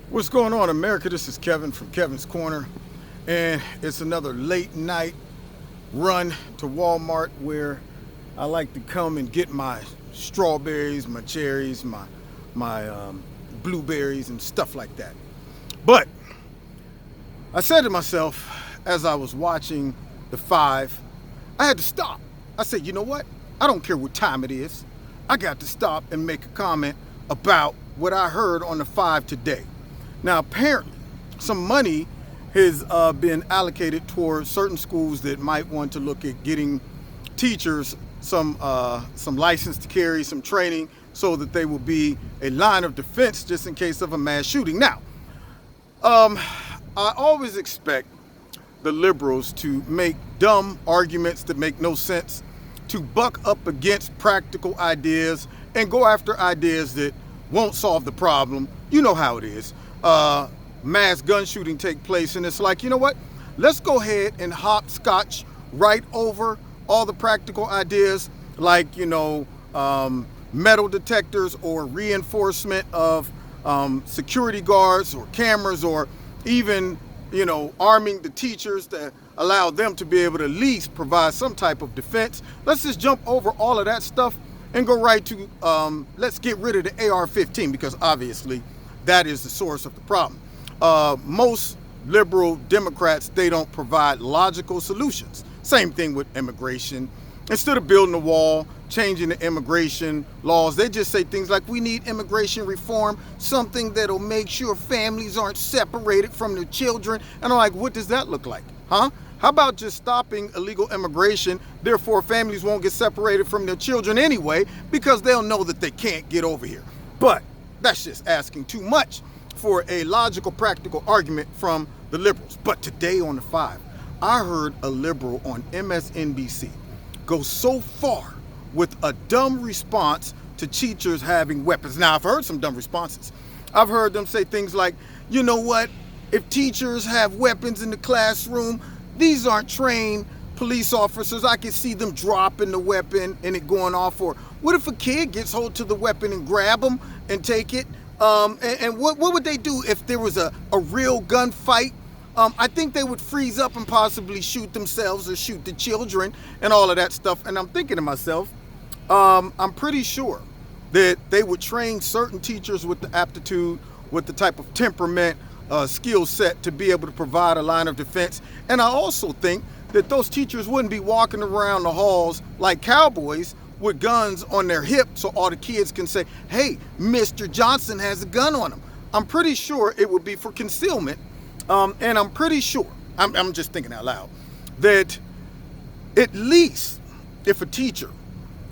What's going on, America? This is Kevin from Kevin's Corner, and it's another late night run to Walmart where I like to come and get my strawberries, my cherries, my blueberries and stuff like that. But I said to myself as I was watching the 5, I had to stop. I said, you know what? I don't care what time it is. I got to stop and make a comment about what I heard on the 5 today. Now, apparently, some money has been allocated towards certain schools that might want to look at getting teachers some license to carry, some training, so that they will be a line of defense just in case of a mass shooting. Now, I always expect the liberals to make dumb arguments that make no sense, to buck up against practical ideas and go after ideas that won't solve the problem. You know how it is. Mass gun shooting take place, and it's like, you know what? Let's go ahead and hopscotch right over all the practical ideas, like, metal detectors or reinforcement of security guards or cameras, or even, arming the teachers to allow them to be able to at least provide some type of defense. Let's just jump over all of that stuff and go right to, let's get rid of the AR-15, because obviously that is the source of the problem. Most liberal Democrats, they don't provide logical solutions. Same thing with immigration. Instead of building a wall, changing the immigration laws, they just say things like, we need immigration reform, something that'll make sure families aren't separated from their children. And I'm like, what does that look like? Huh? How about just stopping illegal immigration? Therefore, families won't get separated from their children anyway, because they'll know that they can't get over here. But that's just asking too much for a logical, practical argument from the liberals. But today on the 5, I heard a liberal on Msnbc go so far with a dumb response to teachers having weapons. Now, I've heard some dumb responses. I've heard them say things like, you know what? If teachers have weapons in the classroom, these aren't trained police officers. I can see them dropping the weapon and it going off. Or what if a kid gets hold to the weapon and grab them and take it? And what would they do if there was a real gunfight? I think they would freeze up and possibly shoot themselves or shoot the children and all of that stuff. And I'm thinking to myself, I'm pretty sure that they would train certain teachers with the aptitude, with the type of temperament, skill set to be able to provide a line of defense. And I also think that those teachers wouldn't be walking around the halls like cowboys with guns on their hips so all the kids can say, hey, Mr. Johnson has a gun on him. I'm pretty sure it would be for concealment. And I'm pretty sure, I'm just thinking out loud, that at least if a teacher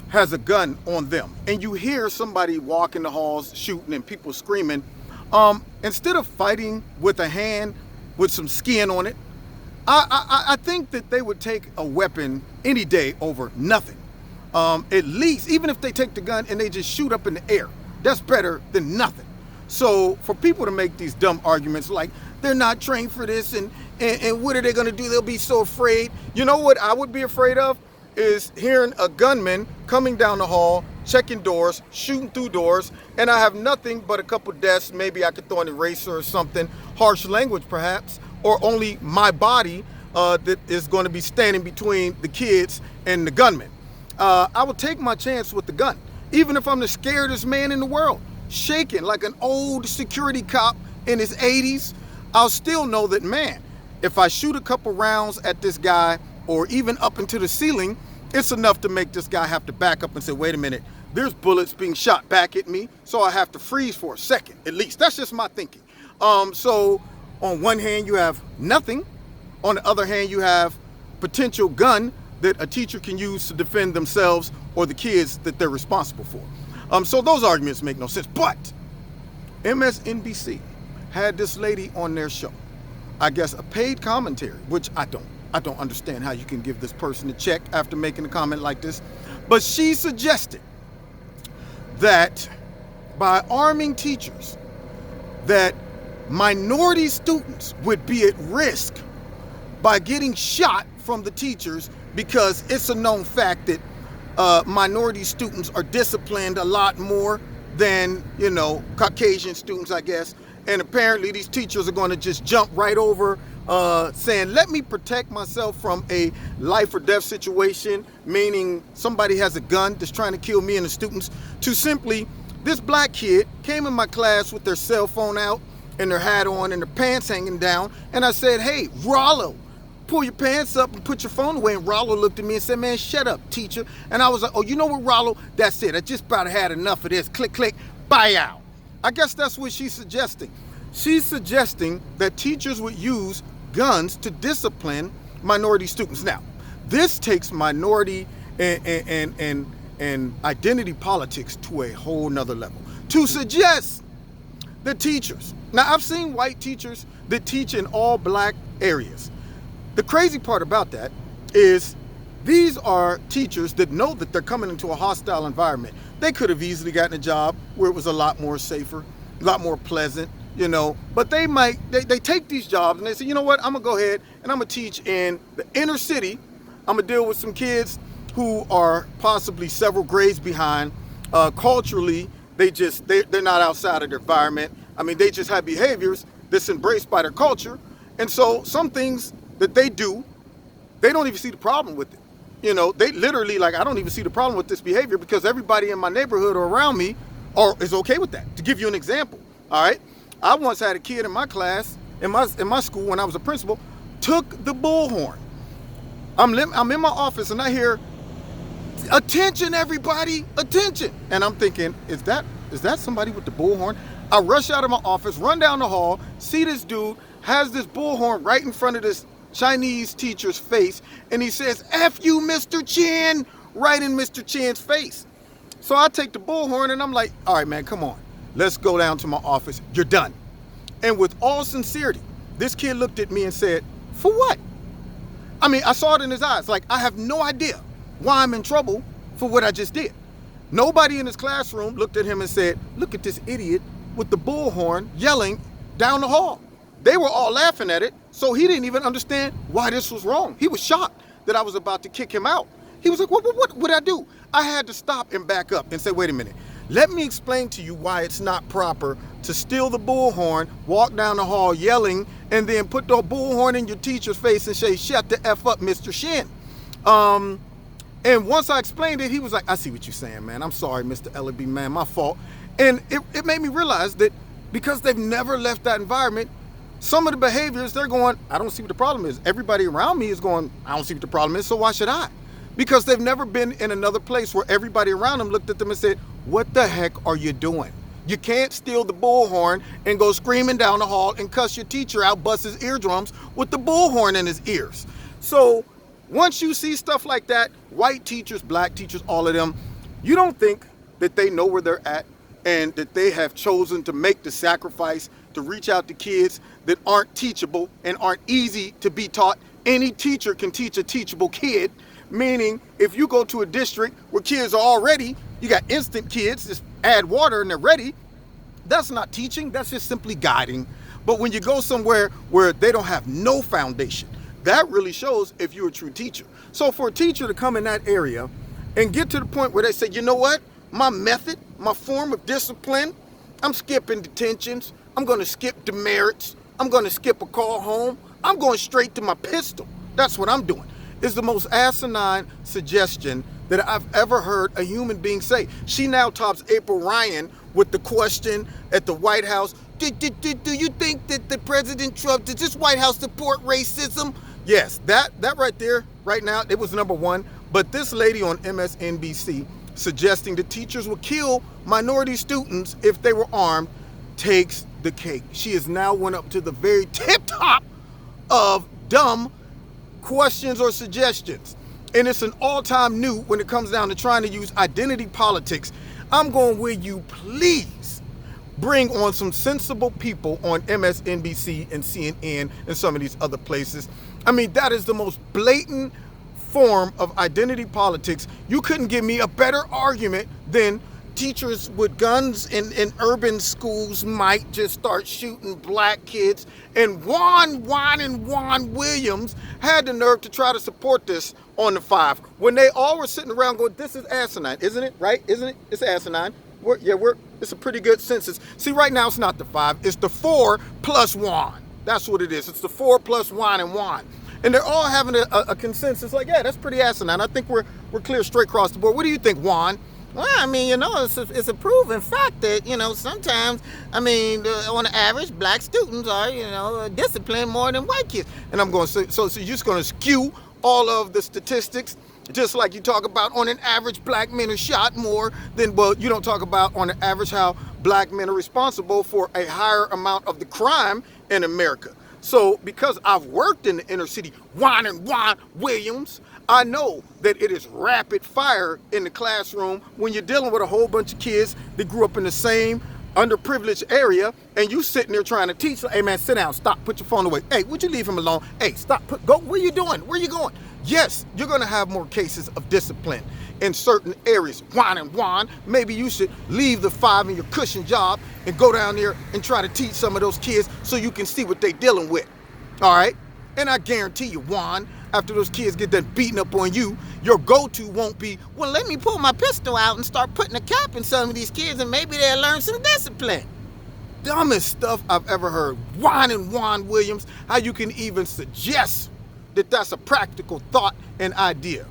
has a gun on them and you hear somebody walk in the halls shooting and people screaming, instead of fighting with a hand with some skin on it, I think that they would take a weapon any day over nothing. At least, even if they take the gun and they just shoot up in the air, that's better than nothing. So for people to make these dumb arguments like they're not trained for this and what are they going to do? They'll be so afraid. You know what I would be afraid of is hearing a gunman coming down the hall, checking doors, shooting through doors, and I have nothing but a couple desks. Maybe I could throw an eraser or something, harsh language perhaps, or only my body that is going to be standing between the kids and the gunman. I would take my chance with the gun, even if I'm the scariest man in the world, shaking like an old security cop in his 80s. I'll still know that, man, if I shoot a couple rounds at this guy or even up into the ceiling, it's enough to make this guy have to back up and say, wait a minute, there's bullets being shot back at me, so I have to freeze for a second, at least. That's just my thinking. So on one hand, you have nothing. On the other hand, you have potential gun that a teacher can use to defend themselves or the kids that they're responsible for. So those arguments make no sense. But MSNBC had this lady on their show, I guess a paid commentary, which I don't understand how you can give this person a check after making a comment like this. But she suggested that by arming teachers, that minority students would be at risk by getting shot from the teachers, because it's a known fact that minority students are disciplined a lot more than, Caucasian students, I guess. And apparently these teachers are going to just jump right over saying, let me protect myself from a life or death situation, meaning somebody has a gun that's trying to kill me and the students, to simply, this black kid came in my class with their cell phone out and their hat on and their pants hanging down. And I said, hey, Rollo, pull your pants up and put your phone away. And Rollo looked at me and said, man, shut up, teacher. And I was like, oh, you know what, Rollo? That's it. I just about had enough of this. Click, click, bye out. I guess that's what she's suggesting. She's suggesting that teachers would use guns to discipline minority students. Now, this takes minority and identity politics to a whole nother level. To suggest that teachers, now I've seen white teachers that teach in all black areas. The crazy part about that is these are teachers that know that they're coming into a hostile environment. They could have easily gotten a job where it was a lot more safer, a lot more pleasant, you know, but they take these jobs and they say, you know what, I'm gonna go ahead and I'm gonna teach in the inner city. I'm gonna deal with some kids who are possibly several grades behind. Culturally, they're not outside of their environment. I mean, they just have behaviors that's embraced by their culture. And so some things that they do, they don't even see the problem with it. You know, they literally, like, I don't even see the problem with this behavior because everybody in my neighborhood or around me is okay with that. To give you an example, all right? I once had a kid in my class, in my school when I was a principal, took the bullhorn. I'm in my office and I hear, attention everybody, attention. And I'm thinking, is that somebody with the bullhorn? I rush out of my office, run down the hall, see this dude has this bullhorn right in front of this Chinese teacher's face, and he says, F you, Mr. Chin, right in Mr. Chin's face. So I take the bullhorn and I'm like, all right, man, come on. Let's go down to my office. You're done. And with all sincerity, this kid looked at me and said, for what? I mean, I saw it in his eyes. Like, I have no idea why I'm in trouble for what I just did. Nobody in his classroom looked at him and said, look at this idiot with the bullhorn yelling down the hall. They were all laughing at it, so he didn't even understand why this was wrong. He was shocked that I was about to kick him out. He was like, what would I do? I had to stop and back up and say, wait a minute. Let me explain to you why it's not proper to steal the bullhorn, walk down the hall yelling, and then put the bullhorn in your teacher's face and say, shut the F up, Mr. Shin. And once I explained it, he was like, I see what you're saying, man. I'm sorry, Mr. Ellaby, man, my fault. And it made me realize that because they've never left that environment, some of the behaviors, they're going, I don't see what the problem is. Everybody around me is going, I don't see what the problem is, so why should I? Because they've never been in another place where everybody around them looked at them and said, what the heck are you doing? You can't steal the bullhorn and go screaming down the hall and cuss your teacher out, bust his eardrums with the bullhorn in his ears. So once you see stuff like that, white teachers, black teachers, all of them, you don't think that they know where they're at and that they have chosen to make the sacrifice to reach out to kids that aren't teachable and aren't easy to be taught. Any teacher can teach a teachable kid, meaning if you go to a district where kids are already, you got instant kids, just add water and they're ready. That's not teaching, that's just simply guiding. But when you go somewhere where they don't have no foundation, that really shows if you're a true teacher. So for a teacher to come in that area and get to the point where they say, you know what, my method, my form of discipline, I'm skipping detentions, I'm gonna skip demerits, I'm gonna skip a call home, I'm going straight to my pistol. That's what I'm doing. It's the most asinine suggestion that I've ever heard a human being say. She now tops April Ryan with the question at the White House, do you think that the President Trump, does this White House support racism? Yes, that right there, right now, it was number one. But this lady on MSNBC suggesting that teachers would kill minority students if they were armed takes the cake. She has now went up to the very tip top of dumb questions or suggestions. And it's an all-time new when it comes down to trying to use identity politics. I'm going, will you please bring on some sensible people on MSNBC and CNN and some of these other places. I mean, that is the most blatant form of identity politics. You couldn't give me a better argument than teachers with guns in urban schools might just start shooting black kids. And Juan Williams had the nerve to try to support this on the 5 when they all were sitting around going, this is asinine, isn't it? Right? Isn't it? It's asinine. It's a pretty good census. See, right now it's not the 5, it's the 4 plus Juan. That's what it is. It's the 4 plus Juan and Juan. And they're all having a consensus like, yeah, that's pretty asinine. I think we're clear straight across the board. What do you think, Juan? Well, I mean, it's a proven fact that, sometimes, on the average, black students are, disciplined more than white kids. And I'm going to say, so you're just going to skew all of the statistics, just like you talk about on an average black men are shot more than, well, you don't talk about on an average how black men are responsible for a higher amount of the crime in America. So because I've worked in the inner city, Juan and Juan Williams, I know that it is rapid fire in the classroom when you're dealing with a whole bunch of kids that grew up in the same underprivileged area, and you sitting there trying to teach. Hey man, sit down, stop, put your phone away. Hey, would you leave him alone? Hey, stop, go. Where you doing? Where you going? Yes, you're gonna have more cases of discipline in certain areas. Juan and Juan, maybe you should leave the 5 in your cushion job and go down there and try to teach some of those kids so you can see what they're dealing with. All right? And I guarantee you, Juan, after those kids get done beating up on you, your go-to won't be, well, let me pull my pistol out and start putting a cap in some of these kids and maybe they'll learn some discipline. Dumbest stuff I've ever heard. Juan and Juan Williams, how you can even suggest that that's a practical thought and idea.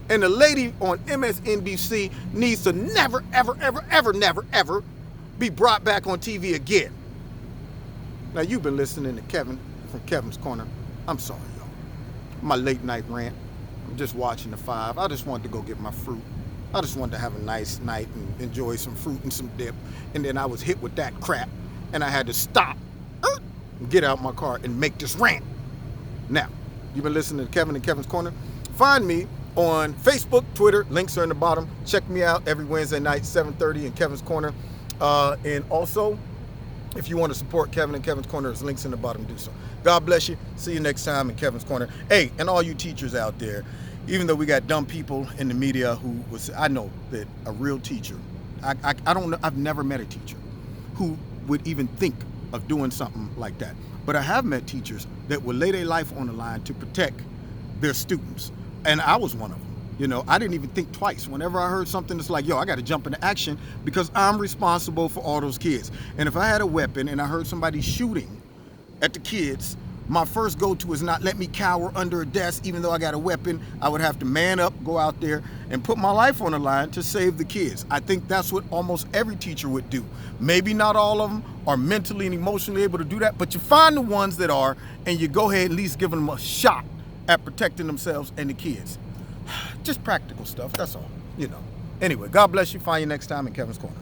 And the lady on MSNBC needs to never, ever, ever, ever, never, ever be brought back on TV again. Now, you've been listening to Kevin from Kevin's Corner. I'm sorry, y'all. My late night rant. I'm just watching the 5. I just wanted to go get my fruit. I just wanted to have a nice night and enjoy some fruit and some dip. And then I was hit with that crap. And I had to stop and get out my car and make this rant. Now, you've been listening to Kevin and Kevin's Corner. Find me on Facebook, Twitter. Links are in the bottom. Check me out every Wednesday night, 7:30 in Kevin's Corner. And also, if you want to support Kevin and Kevin's Corner, there's links in the bottom. Do so. God bless you. See you next time in Kevin's Corner. Hey, and all you teachers out there, even though we got dumb people in the media I know that a real teacher, I don't know, I've never met a teacher who would even think of doing something like that. But I have met teachers that would lay their life on the line to protect their students. And I was one of them. I didn't even think twice. Whenever I heard something that's like, yo, I got to jump into action because I'm responsible for all those kids. And if I had a weapon and I heard somebody shooting at the kids, my first go-to is not let me cower under a desk. Even though I got a weapon, I would have to man up, go out there and put my life on the line to save the kids. I think that's what almost every teacher would do. Maybe not all of them are mentally and emotionally able to do that, but you find the ones that are, and you go ahead and at least give them a shot at protecting themselves and the kids. Just practical stuff, that's all, Anyway, God bless you. Find you next time in Kevin's Corner.